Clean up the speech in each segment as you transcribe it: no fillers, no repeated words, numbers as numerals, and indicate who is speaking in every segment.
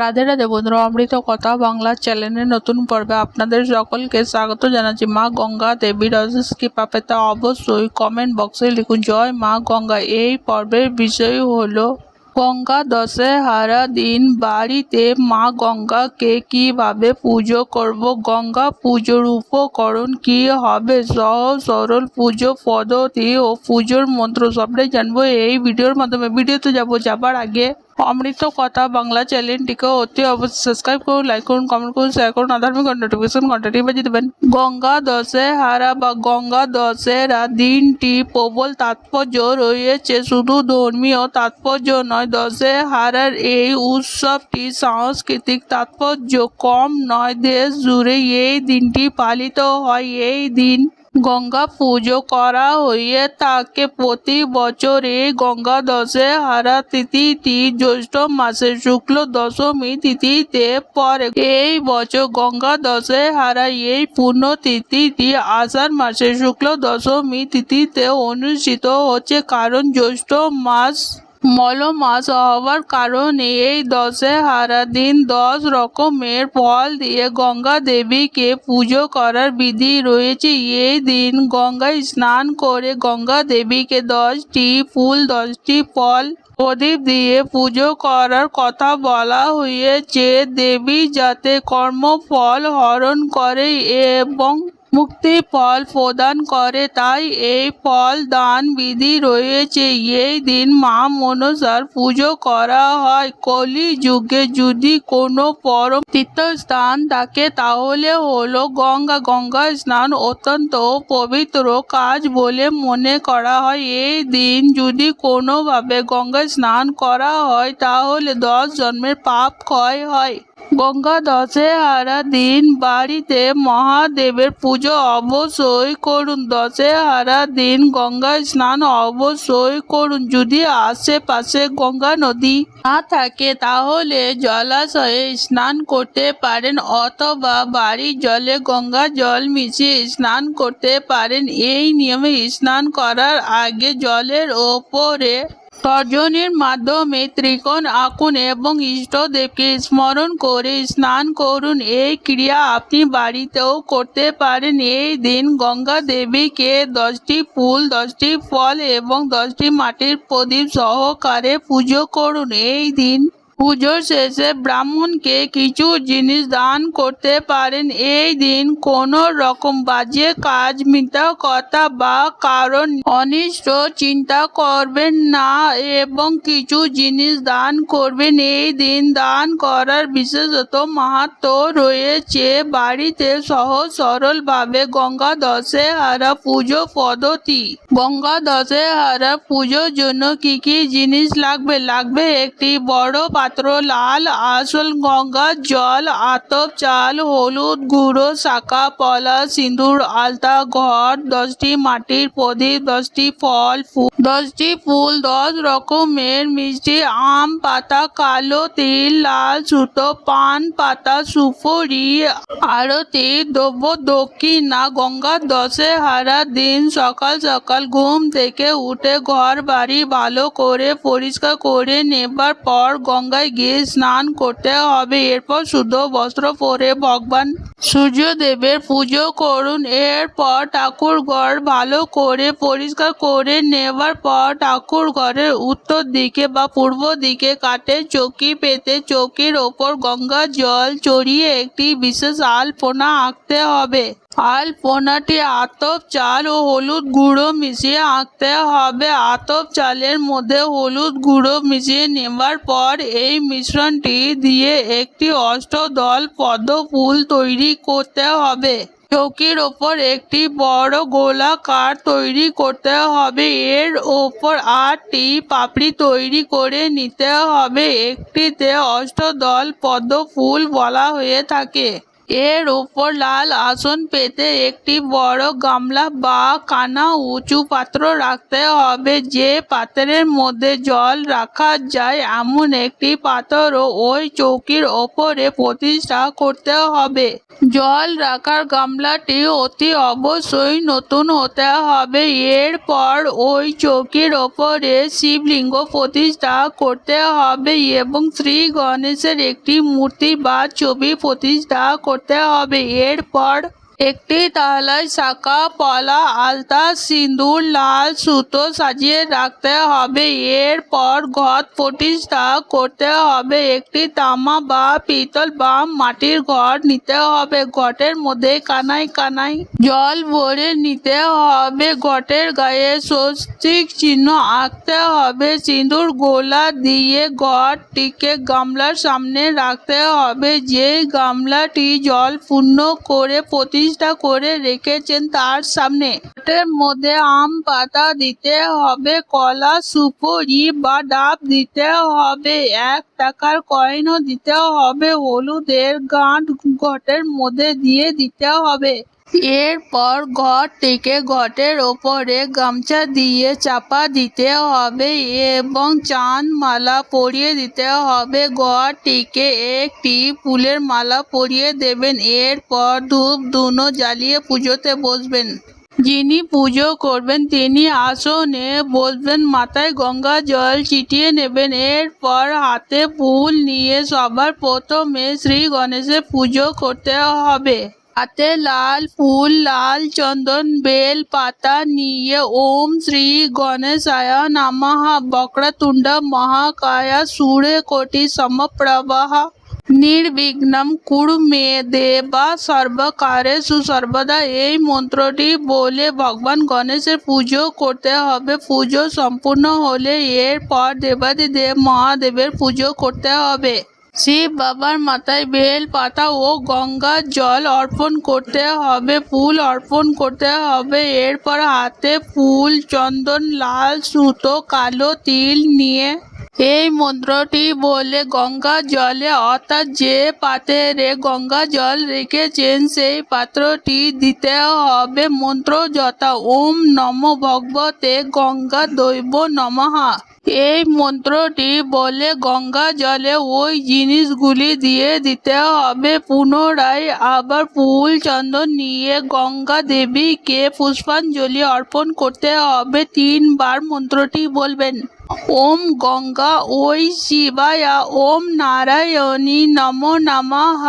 Speaker 1: রাধে রাধে বন্ধুরা, অমৃত কথা বাংলা চ্যানেলের নতুন পর্বে আপনাদের সকলকে স্বাগত জানাচ্ছি। মা গঙ্গা দেবীর অশেষ কৃপা পেতে অবশ্যই কমেন্ট বক্সে লিখুন জয় মা গঙ্গা। এই পর্বের বিষয় হলো গঙ্গা দশেহারা দিন বাড়িতে মা গঙ্গাকে কিভাবে পুজো করব, গঙ্গা পুজোর উপকরণ কি হবে, সহজ সরল পুজো পদ্ধতি ও পুজোর মন্ত্র সবটাই জানবো এই ভিডিওর মাধ্যমে। ভিডিওতে যাবার আগে অমৃত কথা বাংলা চ্যানেলটিকে অতি অবশ্যই সাবস্ক্রাইব করুন, লাইক করুন, কমেন্ট করুন, শেয়ার করুন, আধার্মিক নোটিফিকেশন ঘন্টাটি বাজিয়ে দেবেন। গঙ্গা দশেহারা বা গঙ্গা দশেরা দিনটি প্রবল তাৎপর্য রয়েছে। শুধু ধর্মীয় তাৎপর্য নয়, দশেহারার এই উৎসবটি সাংস্কৃতিক তাৎপর্য কম নয়। দেশ জুড়ে এই দিনটি পালিত হয়। এই দিন গঙ্গা পুজো করা হয়ে থাকে প্রতি বছর। এই গঙ্গা দশেহারা তিথিটি জ্যৈষ্ঠ মাসের শুক্ল দশমী তিথিতে পড়ে। এই বছর গঙ্গা দশেহারা এই পূর্ণ তিথিটি আষাঢ় মাসের শুক্ল দশমী তিথিতে অনুষ্ঠিত হচ্ছে, কারণ জ্যৈষ্ঠ মাস মল মাস হওয়ার কারণে এই দশেহারা দিন 10 রকমের ফল দিয়ে গঙ্গা দেবীকে পুজো করার বিধি রয়েছে। এই দিন গঙ্গায় স্নান করে গঙ্গা দেবীকে 10টি ফুল 10টি ফল প্রদীপ দিয়ে পুজো করার কথা বলা হয়েছে। দেবী যাতে কর্মফল হরণ করে এবং মুক্তি ফল প্রদান করে, তাই এই ফল দান বিধি রয়েছে। এই দিন মা মনসার পুজো করা হয়। কলি যুগে যদি কোনো পরম তীর্থস্থান থাকে তাহলে হলো গঙ্গা। গঙ্গা স্নান অত্যন্ত পবিত্র কাজ বলে মনে করা হয়। এই দিন যদি কোনোভাবে গঙ্গা স্নান করা হয় তাহলে 10 জন্মের পাপ ক্ষয় হয়। গঙ্গা দশেহারা দিন বাড়িতে মহাদেবের পুজো অবশ্যই করুন। দশেহারা দিন গঙ্গা স্নান অবশ্যই করুন। যদি আশেপাশে গঙ্গা নদী না থাকে তাহলে জলাশয়ে স্নান করতে পারেন অথবা বাড়ির জলে গঙ্গা জল মিশিয়ে স্নান করতে পারেন। এই নিয়মে স্নান করার আগে জলের ওপরে তর্জনীর মাধ্যমে ত্রিকোণ আঁকুন এবং ইষ্টদেবকে স্মরণ করে স্নান করুন। এই ক্রিয়া আপনি বাড়িতেও করতে পারেন। এই দিন গঙ্গা দেবীকে 10টি ফুল 10টি ফল এবং 10টি মাটির প্রদীপ সহকারে পুজো করুন। এই দিন পুজোর শেষে ব্রাহ্মণকে কিছু জিনিস দান করতে পারেন। এই দিন কোনো রকম বাজে কাজ, মিথ্যা কথা বা কারণ অনিষ্ট চিন্তা করবেন না এবং কিছু জিনিস দান করবেন। এই দিন দান করার বিশেষত মাহাত্ম্য রয়েছে। বাড়িতে সহজ সরলভাবে গঙ্গা দশেহারা পুজো পদ্ধতি। গঙ্গা দশেহারা পুজোর জন্য কি কি জিনিস লাগবে একটি বড় পাত্র, লাল আসল গঙ্গার জল, আতপ চাল, হলুদ গুঁড়ো, শাখা পলা, সিঁদুর, আলতা, ঘট, 10টি মাটির প্রদীপ, 10টি ফল 10টি ফুল, 10 রকমের মিষ্টি, আম পাতা, কালো তিল, লাল সুতো, পান পাতা, সুপুরি, আরতি দ্রব্য, দক্ষিণা। গঙ্গা দশেহারা দিন সকাল সকাল ঘুম থেকে উঠে ঘর বাড়ি ভালো করে পরিষ্কার করে নেবার পর গঙ্গায় গিয়ে স্নান করতে হবে। এরপর শুদ্ধ বস্ত্র পরে ভগবান সূর্যদেবের পুজো করুন। এরপর ঠাকুর ঘর ভালো করে পরিষ্কার করে নেবার পর ঠাকুর ঘরের উত্তর দিকে বা পূর্ব দিকে কাঠের চৌকি পেতে চৌকির ওপর গঙ্গা জল চড়িয়ে একটি বিশেষ আলপনা আঁকতে হবে। আলপনাটি আতপ চাল ও হলুদ গুঁড়ো মিশিয়ে আঁকতে হবে। আতপ চালের মধ্যে হলুদ গুঁড়ো মিশিয়ে নেবার পর এই মিশ্রণটি দিয়ে একটি অষ্টদল পদ্ম ফুল তৈরি করতে হবে। চৌকির ওপর একটি বড় গোলাকার তৈরি করতে হবে। এর ওপর 8টি পাপড়ি তৈরি করে নিতে হবে। একটিতে অষ্টদল পদ্ম ফুল বলা হয়ে থাকে। এর ওপর লাল আসন পেতে একটি বড় গামলা বা কানা উঁচু পাত্র রাখতে হবে। যে পাত্রের মধ্যে জল রাখা যায় এমন একটি পাত্র ওই চৌকির ওপরে প্রতিষ্ঠা করতে হবে। জল রাখার গামলাটি অতি অবশ্যই নতুন হতে হবে। এরপর ওই চৌকির ওপরে শিবলিঙ্গ প্রতিষ্ঠা করতে হবে এবং শ্রী গণেশের একটি মূর্তি বা ছবি প্রতিষ্ঠা করতে হবে। এরপর একটি থালায় শাঁখা, পলা, আলতা, সিঁদুর, লাল সুতো সাজিয়ে রাখতে হবে। এরপর ঘট প্রতিষ্ঠা করতে হবে। একটি তামা বা পিতল বা মাটির ঘট নিতে হবে। ঘটের মধ্যে কানায় কানায় জল ভরে নিতে হবে। ঘটের গায়ে স্বস্তিক চিহ্ন আঁকতে হবে। সিঁদুর গোলা দিয়ে ঘটটিকে গামলার সামনে রাখতে হবে। যে গামলাটি জল পূর্ণ করে প্রতিষ্ঠা করে রেখেছেন তার সামনে ঘটের মধ্যে আম পাতা দিতে হবে, কলা, সুপারি বা ডাব দিতে হবে, 1 টাকার কয়েনও দিতে হবে। হলুদের গাঁট ঘটের মধ্যে দিয়ে দিতে হবে। এরপর ঘটটিকে ঘটের ওপরে গামছা দিয়ে চাপা দিতে হবে এবং চাঁদ মালা পরিয়ে দিতে হবে। ঘটটিকে একটি ফুলের মালা পরিয়ে দেবেন। এরপর ধূপ ধুনো জ্বালিয়ে পুজোতে বসবেন। যিনি পুজো করবেন তিনি আসনে বসবেন, মাথায় গঙ্গা জল ছিটিয়ে নেবেন। এরপর হাতে ফুল নিয়ে সবার প্রথমে শ্রী গণেশের পুজো করতে হবে। হাতে লাল ফুল, লাল চন্দন, বেল পাতা নিয়ে ওম শ্রী গণেশায় নমঃ বক্রতুণ্ড মহাকায় সূর্যকোটি সমপ্রভঃ নির্বিঘ্নম কুরু মে দেবা সর্বকার্যেষু সর্বদা এই মন্ত্রটি বলে ভগবান গণেশের পুজো করতে হবে। পুজো সম্পূর্ণ হলে এরপর দেবাদিদেব মহাদেবের পুজো করতে হবে। শিব বাবার মাথায় বেল পাতা ও গঙ্গার জল অর্পণ করতে হবে, ফুল অর্পণ করতে হবে। এরপর হাতে ফুল, চন্দন, লাল সুতো, কালো তিল নিয়ে এই মন্ত্রটি বলে গঙ্গা জলে অর্থাৎ যে পাত্রে গঙ্গা জল রেখেছেন সেই পাত্রটি দিতে হবে মন্ত্র যথা ওম নমো ভগবতে গঙ্গা দৈব নমঃ। এই মন্ত্রটি বলে গঙ্গা জলে ওই জিনিসগুলি দিয়ে দিতে হবে। পুনরায় আবার ফুল চন্দন নিয়ে গঙ্গা দেবীকে পুষ্পাঞ্জলি অর্পণ করতে হবে। 3 বার মন্ত্রটি বলবেন। ওম গঙ্গা ওই শিবায়া ওম নারায়ণী নমো নমঃ।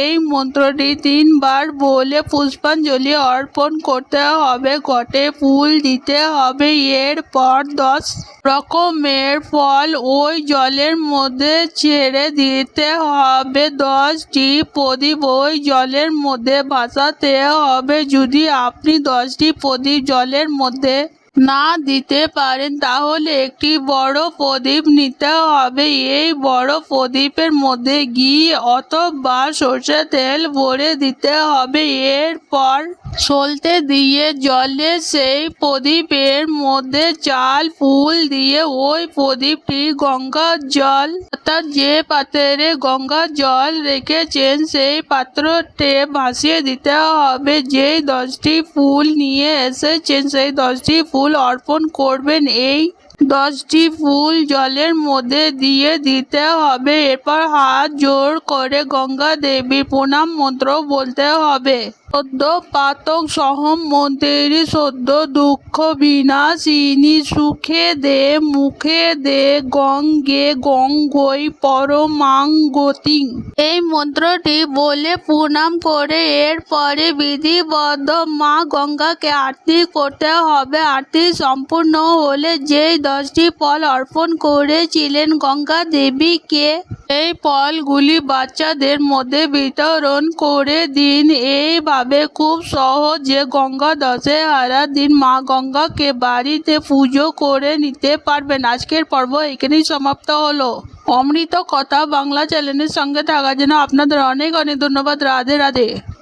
Speaker 1: এই মন্ত্রটি 3 বার বলে পুষ্পাঞ্জলি অর্পণ করতে হবে। ঘটে ফুল দিতে হবে। এরপর 10 রকমের ফল ওই জলের মধ্যে ছেড়ে দিতে হবে। 10টি প্রদীপ ওই জলের মধ্যে ভাসাতে হবে। যদি আপনি 10টি প্রদীপ জলের মধ্যে না দিতে পারেন তাহলে একটি বড় প্রদীপ নিতে হবে। এই বড় প্রদীপের মধ্যে ঘি অথবা সরষের তেল ভরে দিতে হবে। এরপর সলতে দিয়ে জলে সেই প্রদীপের মধ্যে চাল ফুল দিয়ে ওই প্রদীপটি গঙ্গা জল অর্থাৎ যে পাত্রে গঙ্গা জল রেখেছেন সেই পাত্রতে ভাসিয়ে দিতে হবে। যেই 10টি ফুল নিয়ে এসেছেন সেই 10টি ফুল অর্পণ করবেন। এই 10টি ফুল জলের মধ্যে দিয়ে দিতে হবে। এরপর হাত জোড় করে গঙ্গা দেবীর প্রণাম মন্ত্র বলতে হবে। সদ্য পাতক সহম মন্ত্রী সদ্য দুঃখ বিনাশিনী সুখে দে মুখে দে গঙ্গে গঙ্গৈ পরমাঙ্গতিং। এই মন্ত্রটি বলে প্রণাম করে এরপরে বিধিবদ্ধ মা গঙ্গাকে আরতি করতে হবে। আরতি সম্পূর্ণ হলে যেই 10টি ফল অর্পণ করেছিলেন গঙ্গা দেবীকে এই ফলগুলি বাচ্চাদের মধ্যে বিতরণ করে দিন। এইভাবে খুব সহজে গঙ্গা দশেরার দিন মা গঙ্গাকে বাড়িতে পুজো করে নিতে পারবেন। আজকের পর্ব এখানেই সমাপ্ত হলো। অমৃত কথা বাংলা চ্যানেলের সঙ্গে থাকার জন্য আপনাদের অনেক অনেক ধন্যবাদ। রাধে রাধে।